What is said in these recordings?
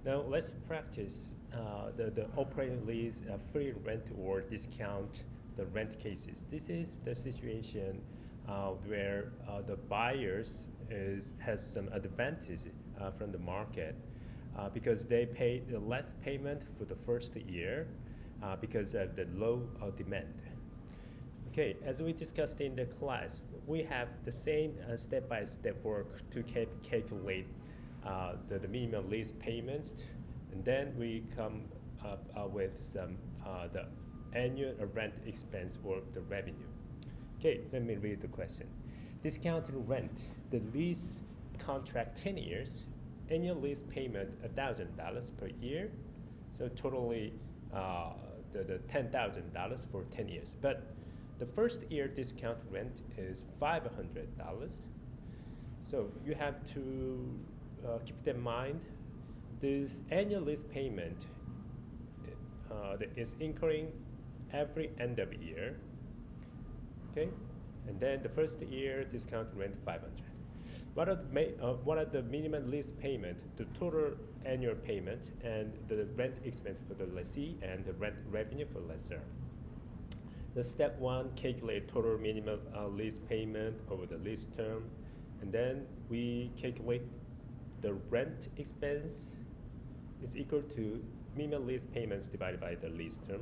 Now let's practice the operating lease, free rent or discount the rent cases. This is the situation where the buyers has some advantage from the market because they pay the less payment for the first year because of the low demand. Okay, as we discussed in the class, we have the same step-by-step work to calculate the minimum lease payments, and then we come up with some the annual rent expense or the revenue. Okay, let me read the question. Discounted rent, the lease contract 10 years, annual lease payment $1,000 per year, so totally the $10,000 for 10 years. But the first year discount rent is $500. So you have to keep that in mind. This annual lease payment that is incurring every end of year. Okay, and then the first year discount rent 500. What are the minimum lease payment, the total annual payment, and the rent expense for the lessee and the rent revenue for lessor? The step one, calculate total minimum lease payment over the lease term, and then we calculate the rent expense is equal to minimum lease payments divided by the lease term,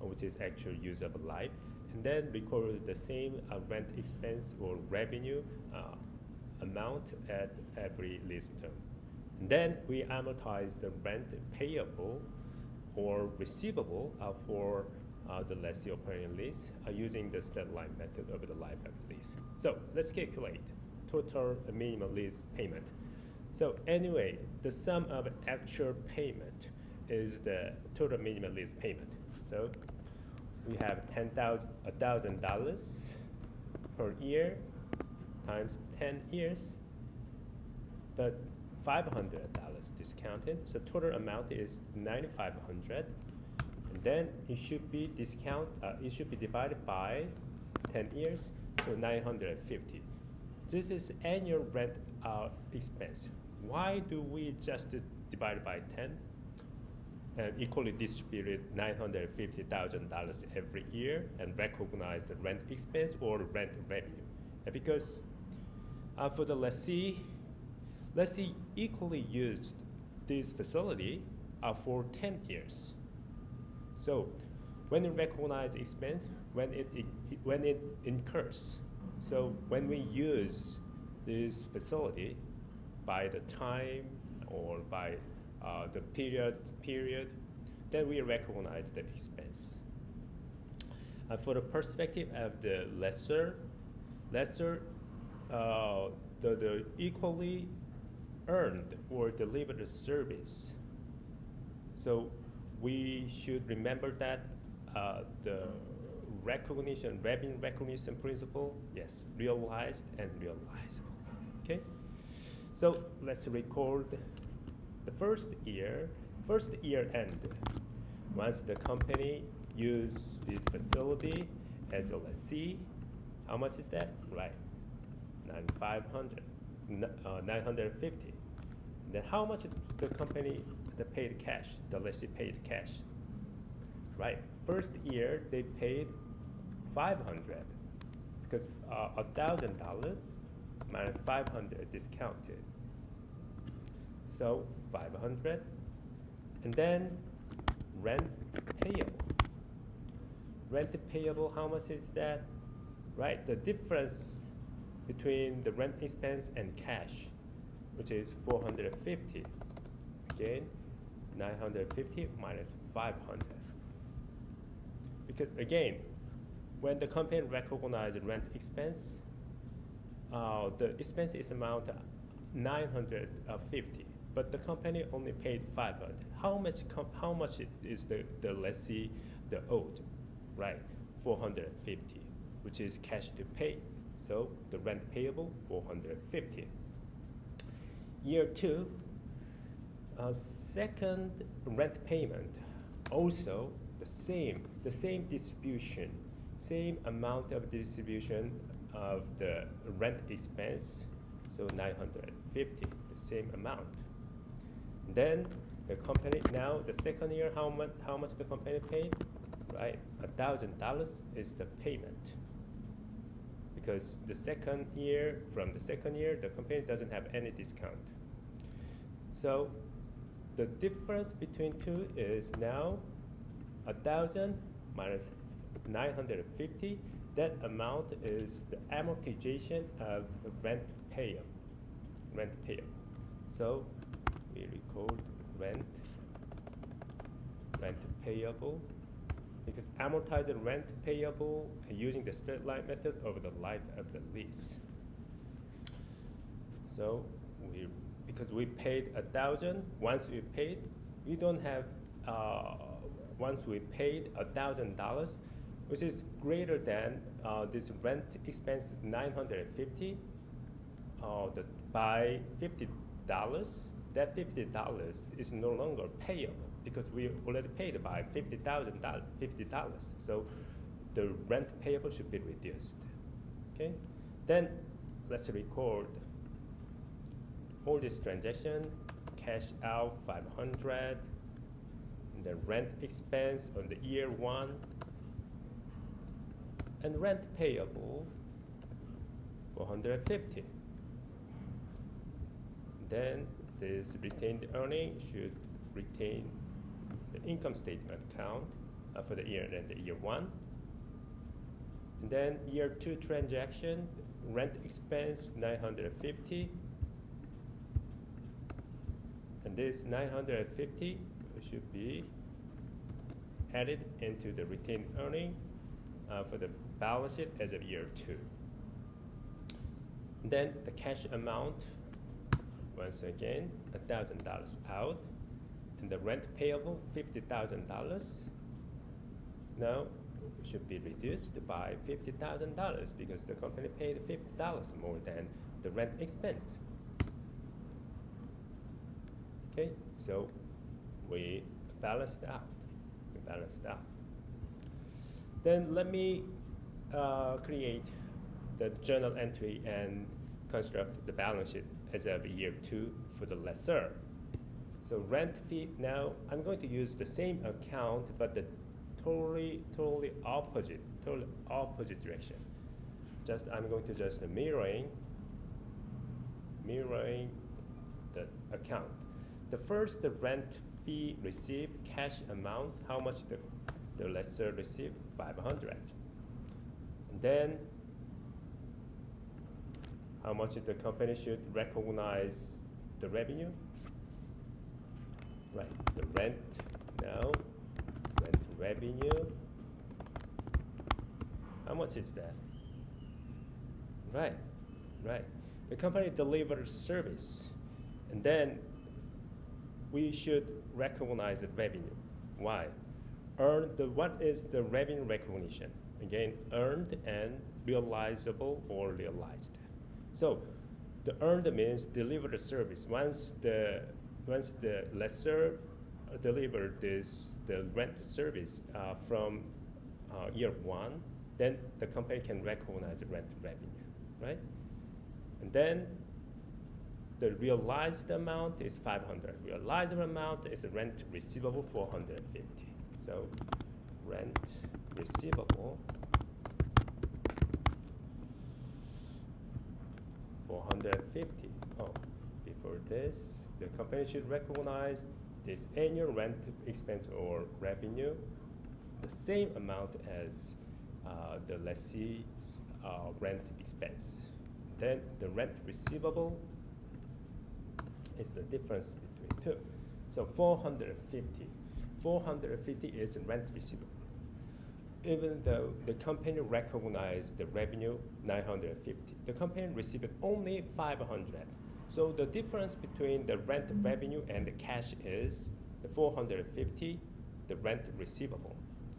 which is actual usable life, and then record the same rent expense or revenue amount at every lease term. And then we amortize the rent payable or receivable for the lessee operating lease using the straight line method over the life of the lease. So let's calculate total minimum lease payment. So anyway, the sum of actual payment is the total minimum lease payment. So we have $1,000 per year times 10 years, but $500 discounted. So total amount is $9,500. And then it should be it should be divided by 10 years, so 950. This is annual rent expense. Why do we just divide it by 10 and equally distribute $950,000 every year and recognize the rent expense or rent revenue? Because for the lessee equally used this facility for 10 years. So when you recognize expense, when it incurs, so when we use this facility by the time or by the period, then we recognize the expense. For the perspective of the lessor, the equally earned or delivered service. So we should remember that the revenue recognition principle, yes, realized and realizable. Okay, so let's record the first year end. Once the company use this facility as a lessee, how much is that? Right, 950. Then how much the company paid cash, the lessee paid cash? Right, first year they paid 500 because $1,000 minus 500 discounted, so 500. And then rent payable, how much is that? Right, the difference between the rent expense and cash, which is 450. Again, 950 minus 500. Because again, when the company recognizes rent expense, the expense is amount 950, but the company only paid 500. How much is the lessee the owed? Right, 450, which is cash to pay. So the rent payable 450. Year 2, second rent payment, also the same distribution, same amount of distribution of the rent expense, so 950, the same amount. Then the company, now the second year, how much the company paid? Right, $1,000 is the payment. Because from the second year, the company doesn't have any discount. So the difference between two is now 1,000 minus 950. That amount is the amortization of rent payable. So we record rent payable, because amortized rent payable using the straight line method over the life of the lease. So because we paid 1,000, once we paid $1,000, which is greater than this rent expense 950 by $50, that $50 is no longer payable because we already paid by $50. So the rent payable should be reduced. Okay, then let's record all this transaction. Cash out 500, and the rent expense on the year 1, and rent payable 450. Then this retained earning should retain the income statement account for the year and the year 1. And then year 2 transaction, rent expense 950. And this 950 should be added into the retained earning for the balance sheet as of year 2. And then the cash amount, once again, $1,000 out, and the rent payable $50,000 now should be reduced by $50,000 because the company paid $50 more than the rent expense. Okay, so we balanced out. Then let me create the journal entry and construct the balance sheet as of year 2 for the lessor. So rent fee, now I'm going to use the same account but the totally opposite direction. I'm going to just mirroring the account. The first, the rent fee received, cash amount, how much the lessor received, 500. And then how much the company should recognize the revenue? Right, the rent revenue. How much is that? Right. The company delivers service, and then we should recognize the revenue. Why? What is the revenue recognition? Again, earned and realizable or realized. So the earned means deliver the service. Once the lessor delivered the rent service from year 1, then the company can recognize the rent revenue, right? And then the realized amount is 500. Realized amount is rent receivable 450. So rent receivable 450. Oh, before this, the company should recognize this annual rent expense or revenue the same amount as the lessee's rent expense. Then the rent receivable is the difference between two. So 450 is rent receivable. Even though the company recognized the revenue 950, the company received only 500. So the difference between the rent revenue and the cash is the 450, the rent receivable.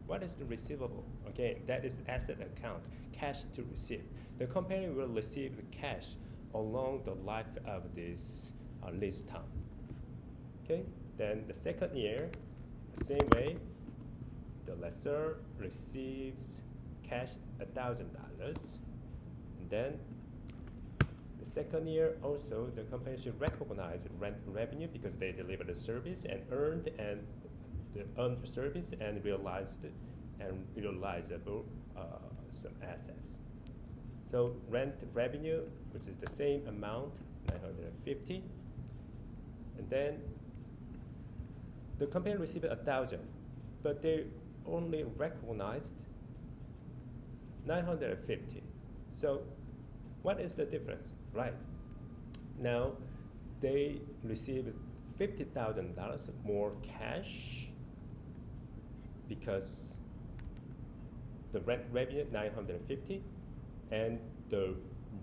What is the receivable? Again, that is asset account, cash to receive. The company will receive the cash along the life of this lease term. Okay, then the second year, the same way, the lessor receives cash $1,000, and then the second year, also the company should recognize rent revenue because they delivered the service and earned the service and realizable some assets. So rent revenue, which is the same amount, 950, and then the company received 1,000, but they only recognized 950. So what is the difference? Right. Now they received $50,000 more cash because the rent revenue 950 and the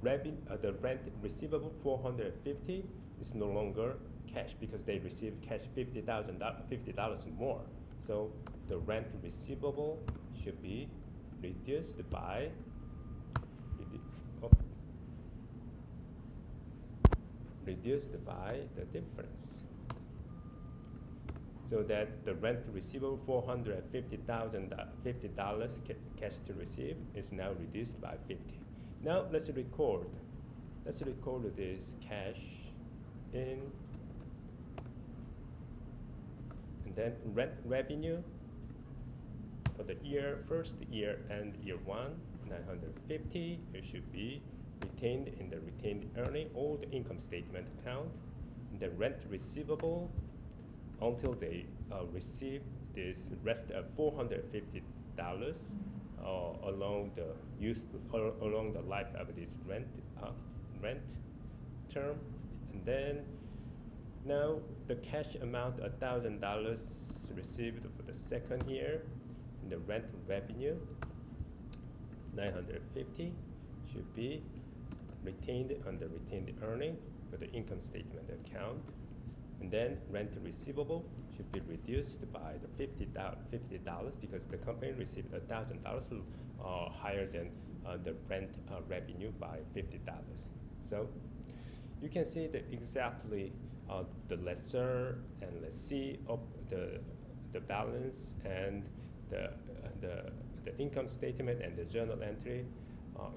rent receivable 450 is no longer cash because they received cash $50 more. So the rent receivable should be reduced by the difference. So that the rent receivable $450 cash to receive is now reduced by 50. Now let's record this cash in, and then rent revenue for the first year and year one, 950. It should be retained in the retained earning or the income statement account. And the rent receivable until they receive this rest of $450 along the life of this rent term. And then now the cash amount $1,000 received for the second year, and the rent revenue 950 should be retained under retained earning for the income statement account. And then rent receivable should be reduced by the $50 because the company received $1,000 higher than the rent revenue by $50. So you can see that exactly the lessor and lessee of the balance and the income statement and the journal entry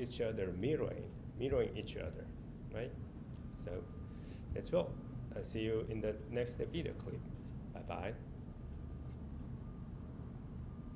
each other mirroring each other, right? So that's all. I'll see you in the next video clip. Bye-bye.